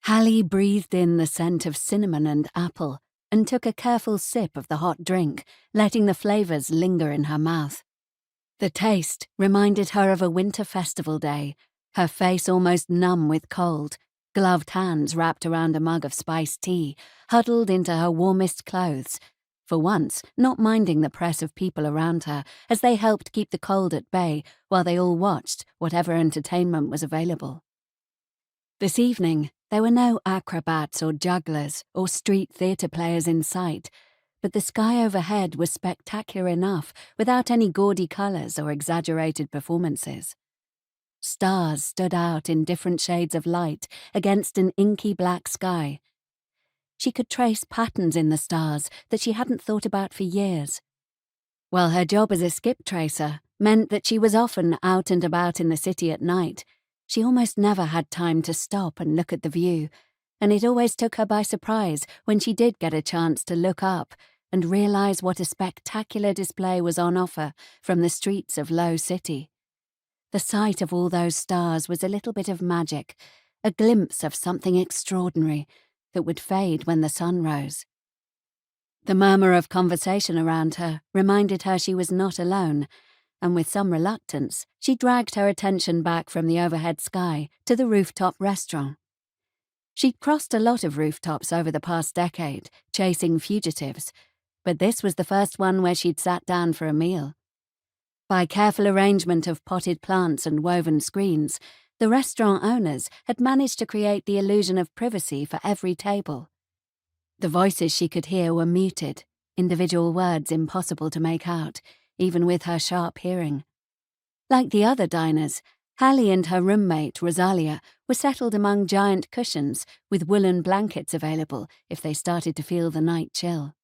Hallie breathed in the scent of cinnamon and apple and took a careful sip of the hot drink, letting the flavors linger in her mouth. The taste reminded her of a winter festival day, her face almost numb with cold, gloved hands wrapped around a mug of spiced tea, huddled into her warmest clothes, for once not minding the press of people around her as they helped keep the cold at bay while they all watched whatever entertainment was available. This evening, there were no acrobats or jugglers or street theatre players in sight, but the sky overhead was spectacular enough without any gaudy colours or exaggerated performances. Stars stood out in different shades of light against an inky black sky. She could trace patterns in the stars that she hadn't thought about for years. While her job as a skip tracer meant that she was often out and about in the city at night, she almost never had time to stop and look at the view, and it always took her by surprise when she did get a chance to look up and realize what a spectacular display was on offer from the streets of Low City. The sight of all those stars was a little bit of magic, a glimpse of something extraordinary that would fade when the sun rose. The murmur of conversation around her reminded her she was not alone, and with some reluctance, she dragged her attention back from the overhead sky to the rooftop restaurant. She'd crossed a lot of rooftops over the past decade, chasing fugitives, but this was the first one where she'd sat down for a meal. By careful arrangement of potted plants and woven screens, the restaurant owners had managed to create the illusion of privacy for every table. The voices she could hear were muted, individual words impossible to make out, even with her sharp hearing. Like the other diners, Hallie and her roommate, Rosalia, were settled among giant cushions with woolen blankets available if they started to feel the night chill.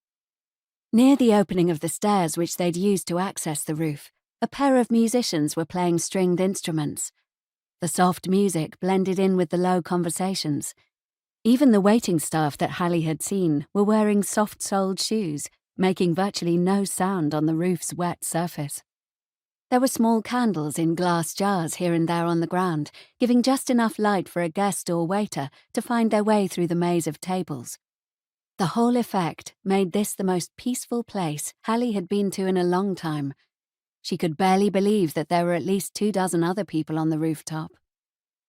Near the opening of the stairs which they'd used to access the roof, a pair of musicians were playing stringed instruments. The soft music blended in with the low conversations. Even the waiting staff that Hallie had seen were wearing soft-soled shoes, making virtually no sound on the roof's wet surface. There were small candles in glass jars here and there on the ground, giving just enough light for a guest or waiter to find their way through the maze of tables. The whole effect made this the most peaceful place Hallie had been to in a long time. She could barely believe that there were at least 24 other people on the rooftop.